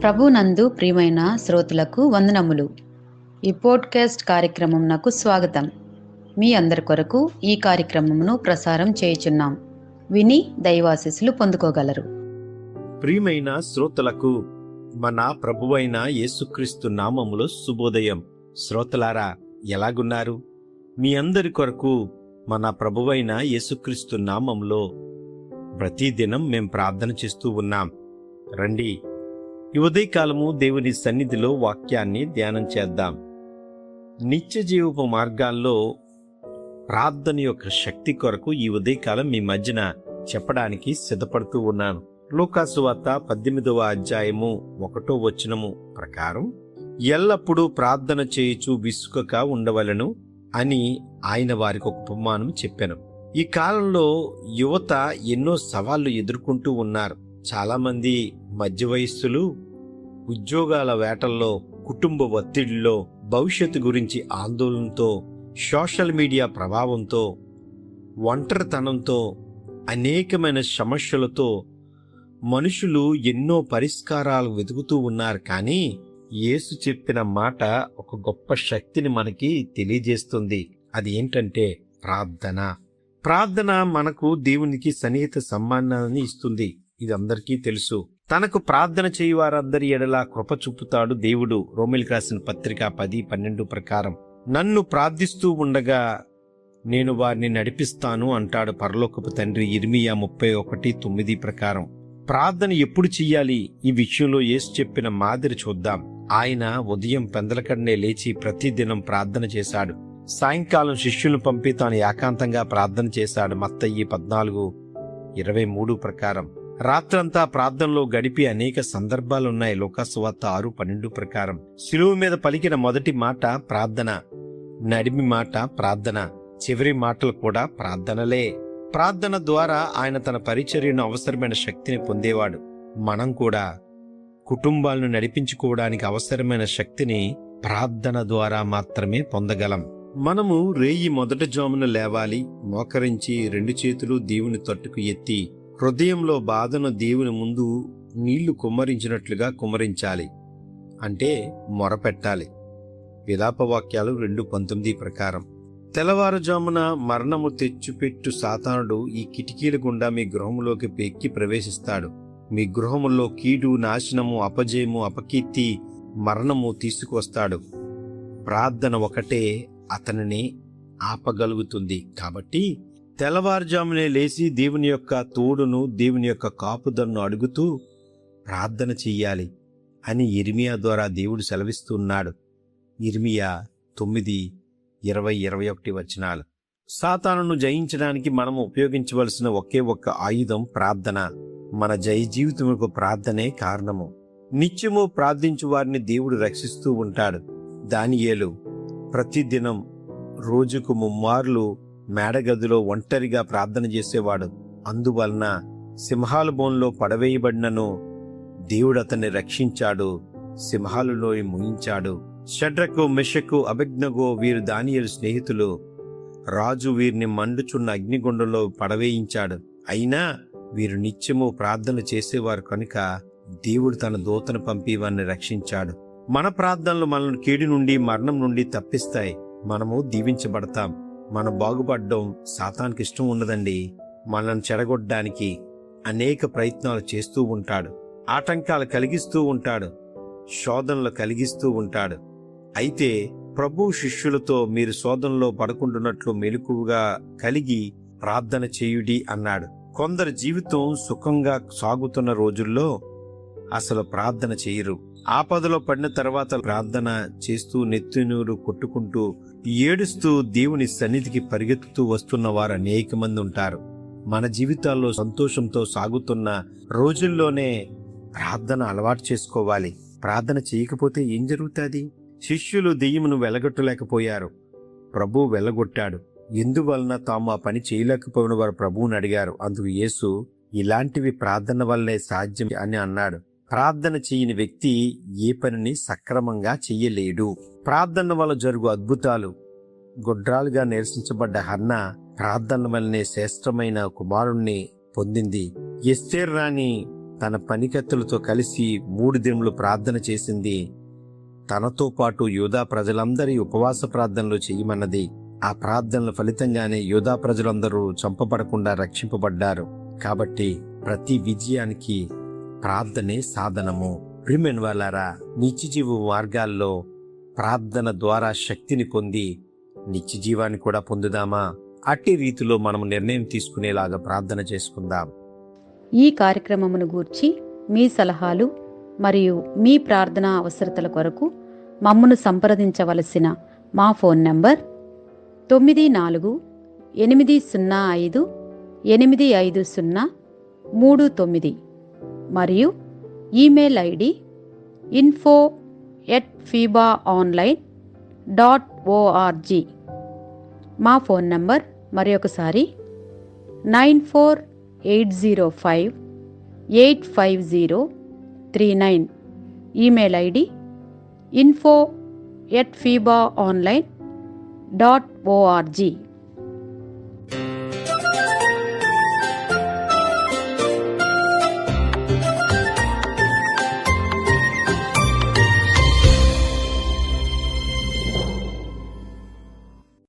ప్రభునందు ప్రియమైన శ్రోతలకు వందనములు. ఈ పోడ్కాస్ట్ కార్యక్రమం నాకు స్వాగతం. మీ అందరి కొరకు ఈ కార్యక్రమమును ప్రసారం చేయుచున్నాం. విని దైవాశీస్సులు పొందుకోగలరు. ప్రియమైన శ్రోతలకు మన ప్రభువైన యేసుక్రీస్తు నామములో శుభోదయం. శ్రోతలారా, ఎలాగున్నారు? మీ అందరి కొరకు మన ప్రభువైన యేసుక్రీస్తు నామములో ప్రతిదినం మేం ప్రార్థన చేస్తూ ఉన్నాం. రండి, ఈ ఉదయకాలము దేవుని సన్నిధిలో వాక్యాన్ని ధ్యానం చేద్దాం. నిత్య జీవపు మార్గాల్లో ప్రార్థన యొక్క శక్తి కొరకు ఈ ఉదయకాలం మీ మధ్యన చెప్పడానికి సిద్ధపడుతూ ఉన్నాను. లూకాసు సువార్త 18వ అధ్యాయము 1వ వచనము ప్రకారం, ఎల్లప్పుడూ ప్రార్థన చేయుచు విసుకక ఉండవలెను అని ఆయన వారికి ఒక ఉపమానం చెప్పాను. ఈ కాలంలో యువత ఎన్నో సవాళ్లు ఎదుర్కొంటూ ఉన్నారు. చాలామంది మధ్య వయస్సులు ఉద్యోగాల వేటల్లో, కుటుంబ ఒత్తిడిలో, భవిష్యత్తు గురించి ఆందోళనతో, సోషల్ మీడియా ప్రభావంతో, ఒంటరితనంతో, అనేకమైన సమస్యలతో మనుషులు ఎన్నో పరిష్కారాలు వెతుకుతూ ఉన్నారు. కానీ యేసు చెప్పిన మాట ఒక గొప్ప శక్తిని మనకి తెలియజేస్తుంది. అది ఏంటంటే ప్రార్థన. ప్రార్థన మనకు దేవునికి సన్నిహిత సంబంధాన్ని ఇస్తుంది. ఇది అందరికీ తెలుసు. తనకు ప్రార్థన చేయి వారందరి ఎడల కృప చూపుతాడు దేవుడు. రోమీయులకు రాసిన పత్రిక 10:12 ప్రకారం, నన్ను ప్రార్థిస్తూ ఉండగా నేను వారిని నడిపిస్తాను అంటాడు పరలోకపు తండ్రి. ఇర్మియా 31:9 ప్రకారం. ప్రార్థన ఎప్పుడు చెయ్యాలి? ఈ విషయంలో యేసు చెప్పిన మాదిరి చూద్దాం. ఆయన ఉదయం పెందలకడనే లేచి ప్రతిదినం ప్రార్థన చేశాడు. సాయంకాలం శిష్యులను పంపి తాను ఏకాంతంగా ప్రార్థన చేశాడు. మత్తయి 14:23 ప్రకారం. రాత్రంతా ప్రార్థనలో గడిపి అనేక సందర్భాలున్నాయి. లూకాసు సువార్త 6:12 ప్రకారం. శిలువ మీద పలికిన మొదటి మాట ప్రార్థన, నడిమి మాట ప్రార్థన, చివరి మాటలు కూడా ప్రార్థనలే. ప్రార్థన ద్వారా ఆయన తన పరిచర్యను అవసరమైన శక్తిని పొందేవాడు. మనం కూడా కుటుంబాలను నడిపించుకోవడానికి అవసరమైన శక్తిని ప్రార్థన ద్వారా మాత్రమే పొందగలం. మనము రేయి మొదటి జామున లేవాలి, మోకరించి 2 చేతులు దేవుని తట్టుకు ఎత్తి హృదయంలో బాధను దేవుని ముందు నీళ్లు కుమ్మరించినట్లుగా కుమ్మరించాలి. అంటే మొరపెట్టాలి. విలాపవాక్యాలు 2:19 ప్రకారం. తెల్లవారుజామున మరణము తెచ్చిపెట్టు సాతానుడు ఈ కిటికీల గుండా మీ గృహములోకి ఎక్కి ప్రవేశిస్తాడు. మీ గృహములో కీడు, నాశనము, అపజయము, అపకీర్తి, మరణము తీసుకువస్తాడు. ప్రార్థన ఒకటే అతనిని ఆపగలుగుతుంది. కాబట్టి తెల్లవారుజామునే లేచి దేవుని యొక్క తోడును, దేవుని యొక్క కాపుదలను అడుగుతూ ప్రార్థన చెయ్యాలి అని ఇర్మియా ద్వారా దేవుడు సెలవిస్తున్నాడు. ఇర్మియా 9:20-21 వచనాలు. సాతానును జయించడానికి మనము ఉపయోగించవలసిన ఒకే ఒక్క ఆయుధం ప్రార్థన. మన జయ జీవితముకు ప్రార్థనే కారణము. నిత్యము ప్రార్థించు వారిని దేవుడు రక్షిస్తూ ఉంటాడు. దానియేలు ప్రతిదినం రోజుకు 3 మార్లు మేడగదిలో ఒంటరిగా ప్రార్థన చేసేవాడు. అందువలన సింహాల బోన్లో పడవేయబడినను దేవుడు అతన్ని రక్షించాడు, సింహాలలో ముగించాడు. షడ్రకు, మెషకు, అబేద్నెగో వీరు దానియేలు స్నేహితులు. రాజు వీరిని మండుచున్న అగ్నిగుండంలో పడవేయించాడు. అయినా వీరు నిత్యము ప్రార్థన చేసేవారు కనుక దేవుడు తన దూతను పంపి వారిని రక్షించాడు. మన ప్రార్థనలు మనల్ని కీడు నుండి, మరణం నుండి తప్పిస్తాయి. మనము దీవించబడతాం. మనం బాగుపడడం సాతానికి ఇష్టం ఉండదండి. మనల్ని చెడగొట్టడానికి అనేక ప్రయత్నాలు చేస్తూ ఉంటాడు. ఆటంకాలు కలిగిస్తూ ఉంటాడు, శోధనలు కలిగిస్తూ ఉంటాడు. అయితే ప్రభు శిష్యులతో మీరు శోధనలో పడుకుంటున్నట్లు మెలకువగా కలిగి ప్రార్థన చేయుడి అన్నాడు. కొందరు జీవితం సుఖంగా సాగుతున్న రోజుల్లో అసలు ప్రార్థన చేయరు. ఆపదలో పడిన తర్వాత ప్రార్థన చేస్తూ నెత్తినూరు కొట్టుకుంటూ ఏడుస్తూ దేవుని సన్నిధికి పరిగెత్తుతూ వస్తున్న వారు అనేక మంది ఉంటారు. మన జీవితాల్లో సంతోషంతో సాగుతున్న రోజుల్లోనే ప్రార్థన అలవాటు చేసుకోవాలి. ప్రార్థన చేయకపోతే ఏం జరుగుతుంది? శిష్యులు దెయ్యమును వెలగొట్టలేకపోయారు, ప్రభు వెళ్ళగొట్టాడు. ఎందువలన తాము ఆ పని చేయలేకపోయిన వారు ప్రభువుని అడిగారు. అందుకు యేసు ఇలాంటివి ప్రార్థన వల్లే సాధ్యం అని అన్నాడు. ప్రార్థన చేయని వ్యక్తి ఏ పనిని సక్రమంగా చెయ్యలేడు. ప్రార్థన వల్ల జరుగు అద్భుతాలు. గొడ్రాలుగా నిరసించబడ్డ హన్న ప్రార్థన వల్లనే శ్రేష్టమైన కుమారుణ్ణి పొందింది. ఎస్తేర్ రాణి తన పనికత్తులతో కలిసి 3 దినములు ప్రార్థన చేసింది. తనతో పాటు యూదా ప్రజలందరి ఉపవాస ప్రార్థనలు చేయమన్నది. ఆ ప్రార్థనల ఫలితంగానే యూదా ప్రజలందరూ చంపబడకుండా రక్షింపబడ్డారు. కాబట్టి ప్రతి విజయానికి ప్రార్థనే సాధనము. ప్రియమైన వాళ్ళారా, నిత్యజీవ మార్గాల్లో ప్రార్థన ద్వారా శక్తిని పొంది నిత్యజీవాన్ని కూడా పొందుదామా? అట్టి రీతిలో మనం నిర్ణయం తీసుకునేలాగా ప్రార్థన చేసుకుందాం. ఈ కార్యక్రమమును గూర్చి మీ సలహాలు మరియు మీ ప్రార్థనా అవసరతల కొరకు మమ్మను సంప్రదించవలసిన మా ఫోన్ నంబర్ 948585085039 మరియు ఈమెయిల్ ఐడి info@fibaonline.org. మా ఫోన్ నంబర్ మరొకసారి 9480585039. Email ID info@fibaonline.org.